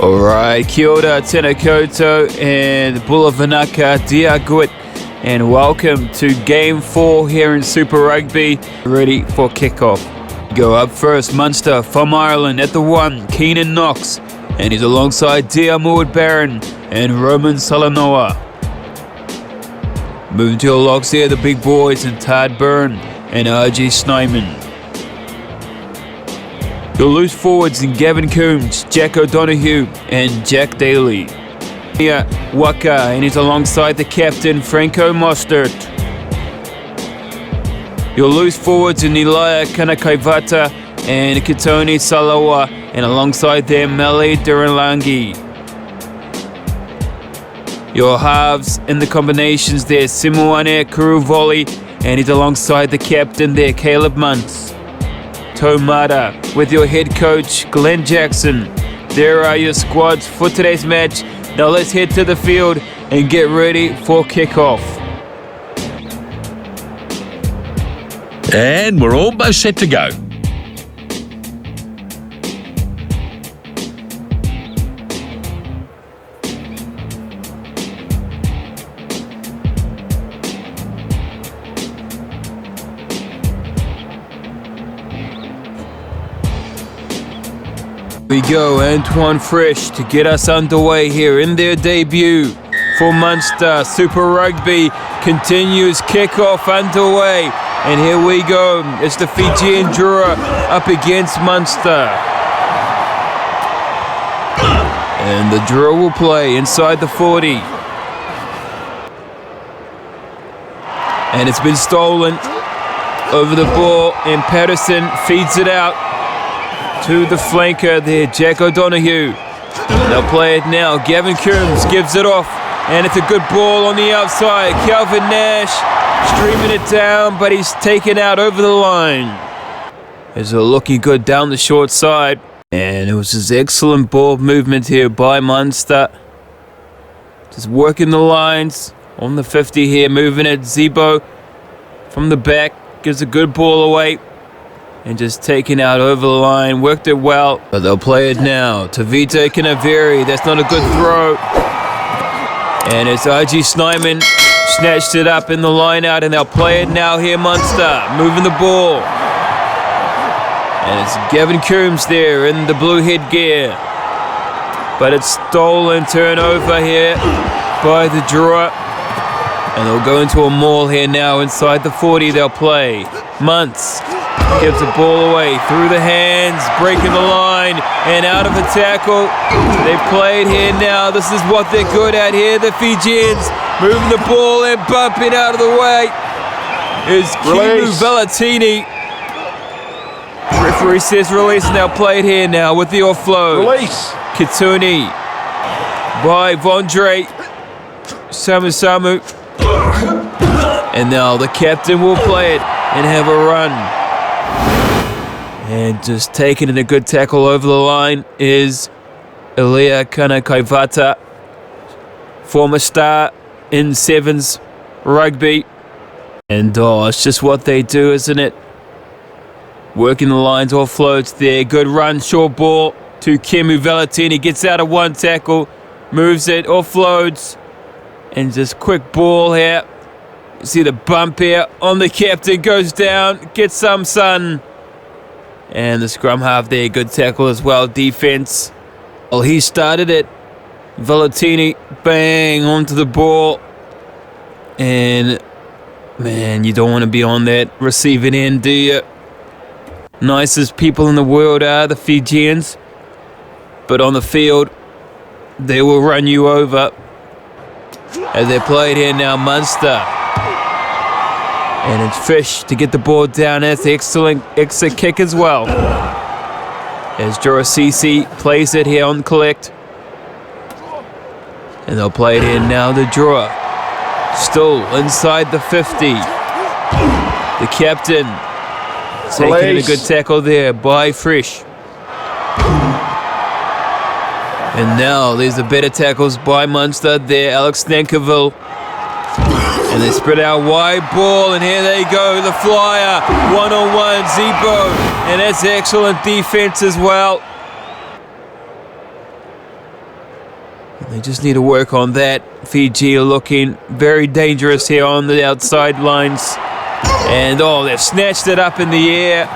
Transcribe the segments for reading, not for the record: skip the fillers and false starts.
Alright, kia ora, tēnā koutou, and bula vanaka, dia gut, and welcome to Game 4 here in Super Rugby, ready for kickoff. Go up first, Munster from Ireland at the 1, Keenan Knox, and he's alongside Diarmuid Barron and Roman Salanoa. Moving to your locks here, the big boys, and Tad Byrne and RG Snyman. Your loose forwards in Gavin Coombs, Jack O'Donoghue and Jack Daly. Here, Waka, and he's alongside the captain Franco Mostert. Your loose forwards in Elia Kanakaivata and Kitoni Salawa, and alongside them Mele Duralangi. Your halves in the combinations there, Simuane Kuruvoli, and he's alongside the captain there, Caleb Muntz. Tomada with your head coach Glenn Jackson. There are your squads for today's match. Now let's head to the field and get ready for kickoff. And we're almost set to go. We go, Antoine Fresh to get us underway here in their debut for Munster. Super Rugby continues, kickoff underway, and here we go. It's the Fijian Drua up against Munster. And the Drua will play inside the 40. And it's been stolen over the ball, and Patterson feeds it out to the flanker there, Jack O'Donoghue. They'll play it now. Gavin Coombs gives it off, and it's a good ball on the outside. Calvin Nash streaming it down, but he's taken out over the line. It's looking good down the short side, and it was just excellent ball movement here by Munster. Just working the lines on the 50 here, moving it. Zebo from the back gives a good ball away, and just taking out over the line, worked it well. But they'll play it now to Vito Canaveri. That's not a good throw. And it's RG Snyman snatched it up in the line out, and they'll play it now here, Munster, moving the ball. And it's Gavin Coombs there in the blue headgear. But it's stolen turnover here by the Drua. And they'll go into a maul here now inside the 40. They'll play. Muntz gives the ball away through the hands, breaking the line, and out of the tackle. They play it here now. This is what they're good at here. The Fijians moving the ball and bumping out of the way is Kimu Velatini. Referee says release, and they'll play it here now with the offload. Release. Kituni by Vondre Samu. And now the captain will play it and have a run. And just taking in a good tackle over the line is Elia Kanakaivata, former star in Sevens rugby. And it's just what they do, isn't it? Working the lines, offloads there. Good run, short ball to Kimu Velatini. Gets out of one tackle, moves it, offloads. And just quick ball here. You see the bump here on the captain, goes down, gets some sun. And the scrum half there, good tackle as well, defense. Well, he started it. Velatini, bang, onto the ball. And, man, you don't want to be on that receiving end, do you? Nicest people in the world are the Fijians. But on the field, they will run you over. As they play it here now, Munster. And it's Fish to get the ball down. That's excellent exit kick as well. As Jorasisi plays it here on collect. And they'll play it in now, the Drua. Still inside the 50. The captain taking in a good tackle there by Fresh. And now there's the better tackles by Munster there, Alex Nankerville. And they spread out wide ball, and here they go, the flyer, one-on-one, Zebo, and that's excellent defense as well. They just need to work on that. Fiji are looking very dangerous here on the outside lines. And they've snatched it up in the air.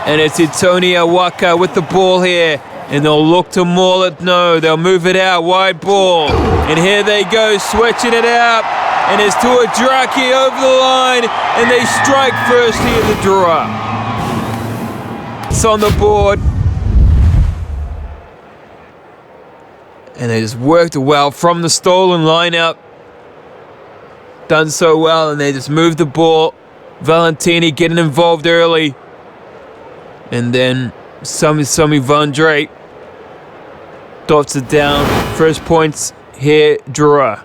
And it's Itoni Awaka with the ball here. And they'll look to maul it. No, they'll move it out. Wide ball. And here they go, switching it out. And it's Tuadraki over the line. And they strike first here, the Drua. It's on the board. And they just worked well from the stolen line out. Done so well, and they just moved the ball. Valentini getting involved early. And then Sami Vandre dots it down. First points here, Drua.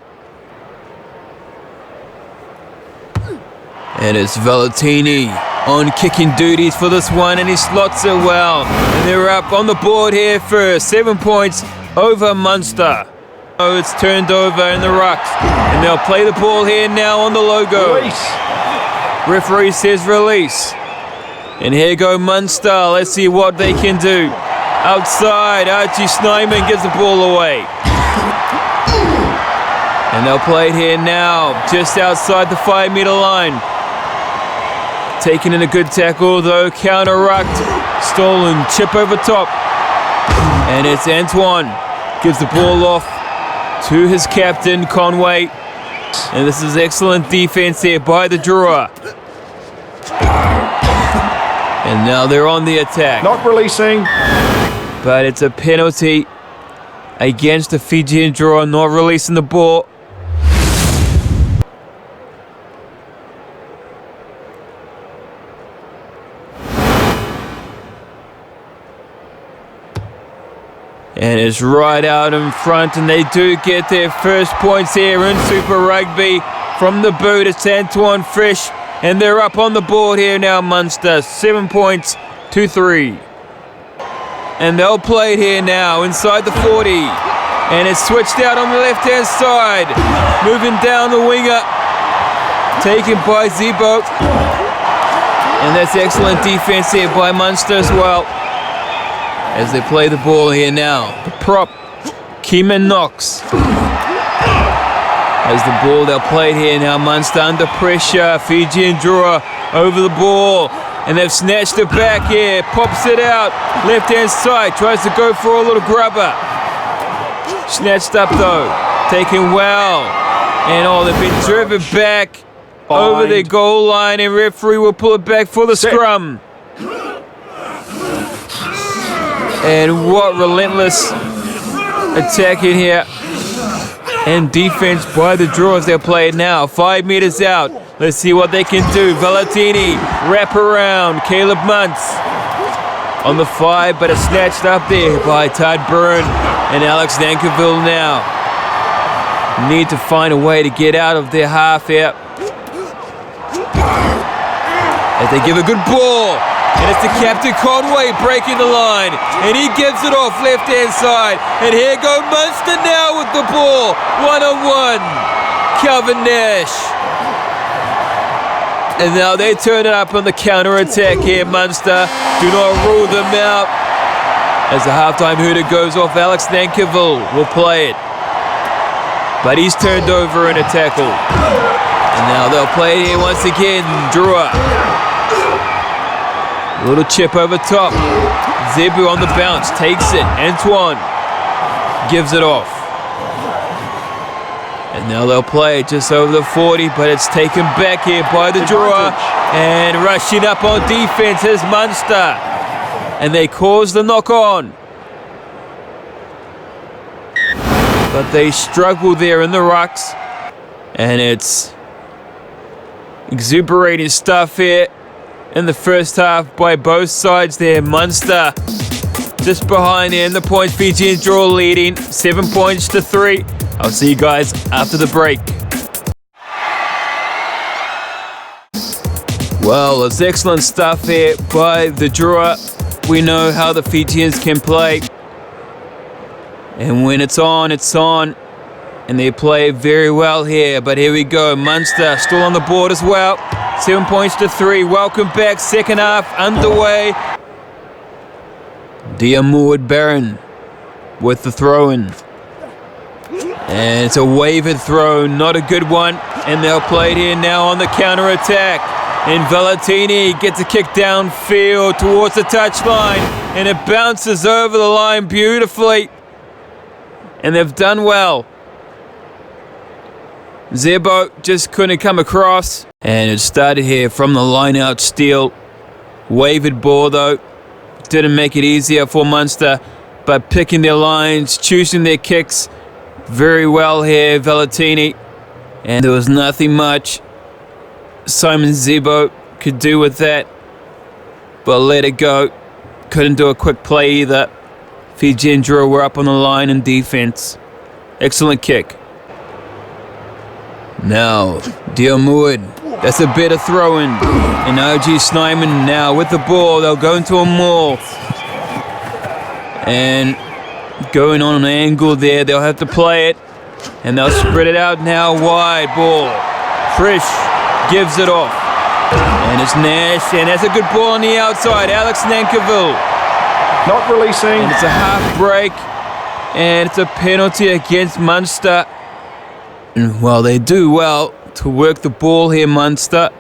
And it's Valentini on kicking duties for this one, and he slots it well. And they're up on the board here first. 7 points over Munster. Oh, it's turned over in the rucks. And they'll play the ball here now on the logo. Release. Referee says release. And here go Munster. Let's see what they can do. Outside, Archie Snyman gives the ball away. And they'll play it here now, just outside the 5-meter line. Taking in a good tackle though, counter-rucked. Stolen, chip over top. And it's Antoine. Gives the ball off to his captain, Conway. And this is excellent defense here by the Drua. And now they're on the attack. Not releasing. But it's a penalty against the Fijian Drua, not releasing the ball. And it's right out in front, and they do get their first points here in Super Rugby. From the boot, it's Antoine Fresh, and they're up on the board here now, Munster. 7 points to 3. And they'll play it here now, inside the 40. And it's switched out on the left-hand side. Moving down the winger. Taken by Zebo. And that's excellent defense here by Munster as well. As they play the ball here now. The prop, Keeman Knox. As the ball, they'll play it here now. Munster under pressure. Fijian Drua over the ball. And they've snatched it back here. Pops it out. Left-hand side. Tries to go for a little grubber. Snatched up though. Taken well. And they've been driven back over their goal line. And referee will pull it back for the scrum. And what relentless attack in here. And defense by the Drua as they'll play it now. 5 meters out. Let's see what they can do. Valentini, wrap around. Caleb Muntz on the 5, but it's snatched up there by Todd Byrne and Alex Nankerville now. Need to find a way to get out of their half here. As they give a good ball. And it's the captain Conway breaking the line. And he gives it off left-hand side. And here go Munster now with the ball. 1-on-1. Calvin Nash. And now they turn it up on the counter-attack here, Munster. Do not rule them out. As the halftime hooter goes off, Alex Nankerville will play it. But he's turned over in a tackle. And now they'll play it here once again. Drua. Little chip over top. Zebu on the bounce. Takes it. Antoine gives it off. And now they'll play it just over the 40, but it's taken back here by the Drua. And rushing up on defense is Munster. And they cause the knock on. But they struggle there in the rucks. And it's exuberating stuff here in the first half by both sides there. Munster just behind there in the points. Fijian Drua leading 7 points to 3. I'll see you guys after the break. Well, it's excellent stuff here by the Drua. We know how the Fijians can play. And when it's on, it's on. And they play very well here. But here we go. Munster still on the board as well. 7 points to 3. Welcome back. Second half underway. Diarmuid Barron with the throw-in. And it's a wavered throw, not a good one. And they'll play it here now on the counter-attack. And Valentini gets a kick downfield towards the touchline. And it bounces over the line beautifully. And they've done well. Zebo just couldn't come across. And it started here from the line-out steal. Wavered ball, though. Didn't make it easier for Munster. But picking their lines, choosing their kicks very well here, Valentini. And there was nothing much Simon Zebo could do with that. But let it go. Couldn't do a quick play either. Fijian Drua were up on the line in defense. Excellent kick. Now, Diarmuid. That's a bit of throwing. And OG Snyman now with the ball. They'll go into a maul. And going on an angle there. They'll have to play it. And they'll spread it out now wide. Ball. Frisch gives it off. And it's Nash. And that's a good ball on the outside. Alex Nankivell. Not releasing. And it's a half break. And it's a penalty against Munster. And well, they do well to work the ball here, Munster.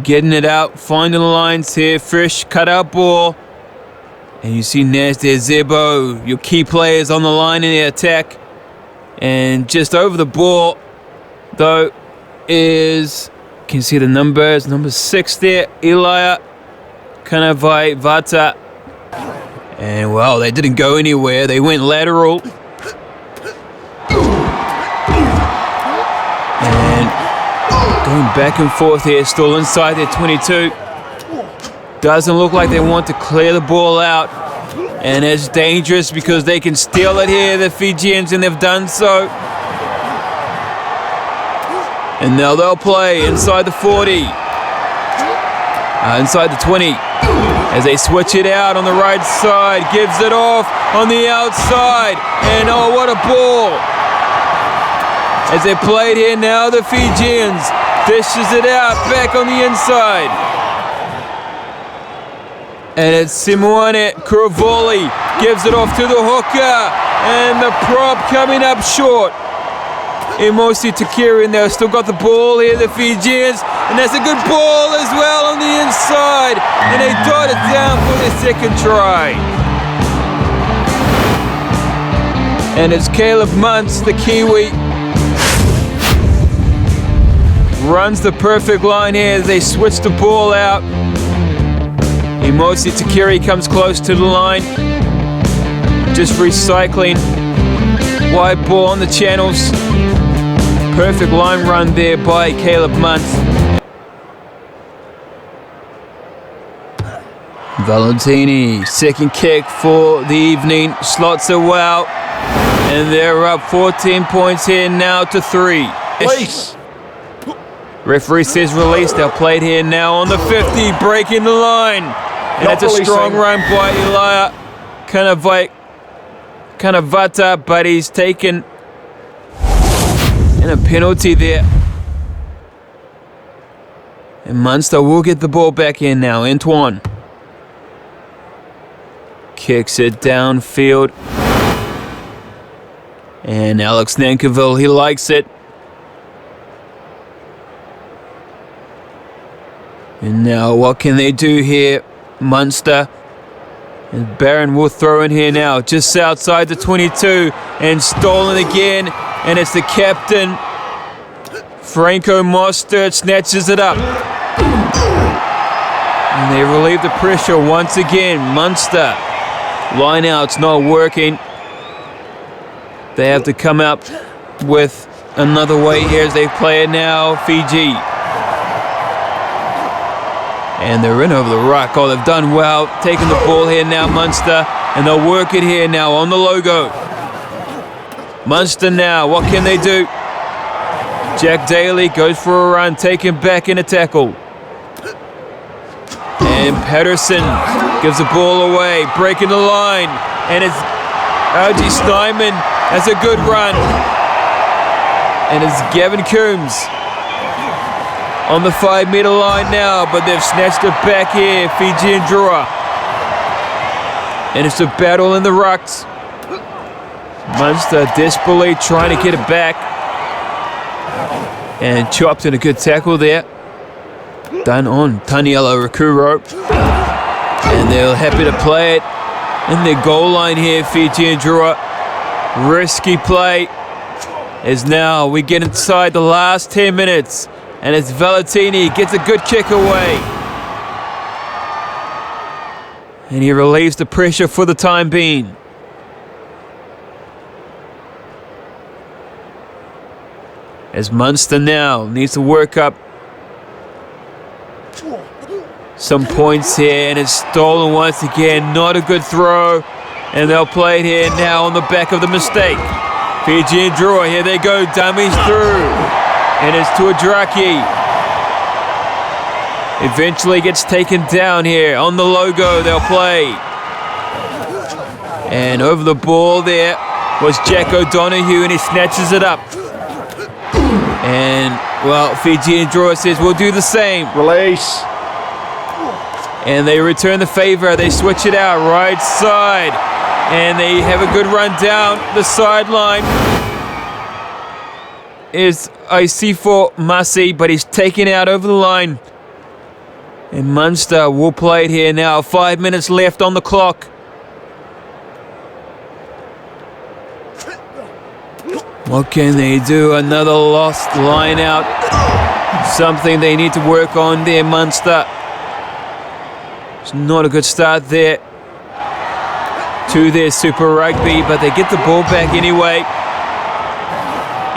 Getting it out, finding the lines here. Frisch, cut out ball. And you see Nash there, Zebo, your key players on the line in the attack. And just over the ball, though, is, can you see the numbers? Number 6 there, Elia Kanavai Vata. And well, they didn't go anywhere. They went lateral. Going back and forth here, still inside their 22. Doesn't look like they want to clear the ball out. And it's dangerous because they can steal it here, the Fijians, and they've done so. And now they'll play inside the 40. Inside the 20. As they switch it out on the right side. Gives it off on the outside. And oh, what a ball. As they play it here now, the Fijians. Dishes it out, back on the inside. And it's Simone Kuravoli. Gives it off to the hooker. And the prop coming up short. Imosi Takiri, and they've still got the ball here, the Fijians. And that's a good ball as well on the inside. And they dot it down for their second try. And it's Caleb Muntz, the Kiwi. Runs the perfect line here as they switch the ball out. Imosi Takiri comes close to the line. Just recycling. Wide ball on the channels. Perfect line run there by Caleb Muntz. Valentini, second kick for the evening. Slots it well. And they're up 14 points here now to 3. Release. Referee says release. They'll play it here now on the 50, breaking the line. And that's a strong run by Elia Kanavata, but he's taken and a penalty there. And Munster will get the ball back in now. Antoine kicks it downfield. And Alex Nankivell, he likes it. And now what can they do here? Munster. And Barron will throw in here now. Just outside the 22. And stolen again. And it's the captain. Franco Mostert snatches it up. And they relieve the pressure once again. Munster. Line out's not working. They have to come up with another way here as they play it now. Fiji. And they're in over the ruck. Oh, they've done well. Taking the ball here now, Munster. And they'll work it here now on the logo. Munster now. What can they do? Jack Daly goes for a run. Taken back in a tackle. And Patterson gives the ball away. Breaking the line. And it's O.G. Snyman. That's a good run. And it's Gavin Coombs on the 5-meter line now, but they've snatched it back here, Fijian Drua. And it's a battle in the rucks. Munster desperately trying to get it back. And chopped in a good tackle there. Done on Taniela Rakuro. And they're happy to play it in their goal line here, Fijian Drua. Risky play. As now we get inside the last 10 minutes. And it's Valentini gets a good kick away. And he relieves the pressure for the time being. As Munster now needs to work up some points here, and it's stolen once again. Not a good throw, and they'll play it here now on the back of the mistake. Fijian Drua, here they go, dummies through, and it's to Adraki. Eventually gets taken down here on the logo. They'll play, and over the ball there was Jack O'Donoghue, and he snatches it up. And, well, Fijian Drua says, we'll do the same. Release. And they return the favor. They switch it out, right side. And they have a good run down the sideline. Is Isifo Masi, but he's taken out over the line. And Munster will play it here now. 5 minutes left on the clock. What can they do? Another lost line out. Something they need to work on there, Munster. It's not a good start there to their Super Rugby, but they get the ball back anyway.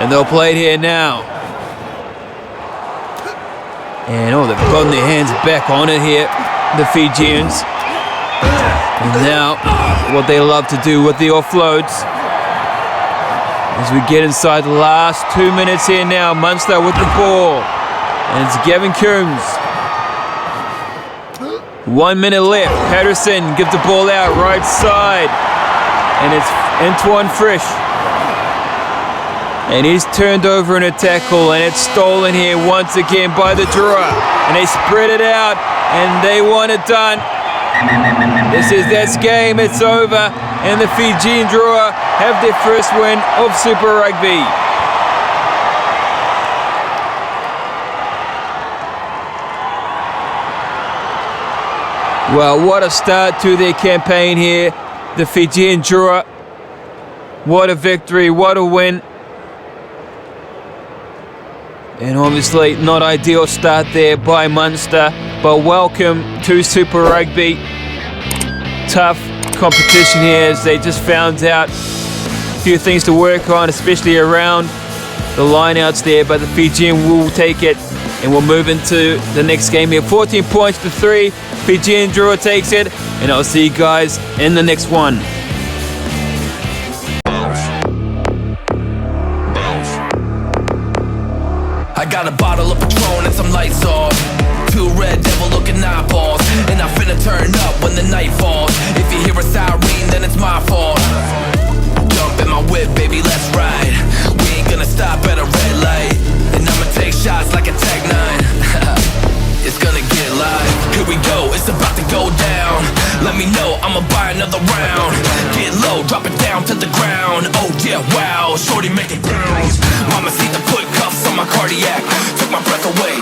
And they'll play it here now. And they've gotten their hands back on it here, the Fijians. And now, what they love to do with the offloads. As we get inside the last 2 minutes here now, Munster with the ball. And it's Gavin Coombs. 1 minute left. Patterson gives the ball out right side. And it's Antoine Frisch. And he's turned over in a tackle, and it's stolen here once again by the Drua. And they spread it out, and they want it done. This is this game, it's over. And the Fijian Drua have their first win of Super Rugby. Well, what a start to their campaign here, the Fijian Drua. What a victory, what a win. And obviously not ideal start there by Munster, but welcome to Super Rugby. Tough competition here as they just found out a few things to work on, especially around the lineouts there, but the Fijian will take it and we'll move into the next game here. 14 points to 3. Fijian Drua takes it, and I'll see you guys in the next one. I got a bottle of Patron and some lights off. 2 red devil looking eyeballs. And I finna turn up when the night falls. If you hear a siren, then it's my fault. Jump in my whip, baby, let's ride. We ain't gonna stop at a red light. And I'ma take shots like a Tech 9. It's gonna get live. Here we go, it's about to go down. Let me know, I'ma buy another round. Get low, drop it down to the ground. Oh yeah, wow, shorty make it bounce. Mama see the put cuffs on my cardiac. Took my breath away.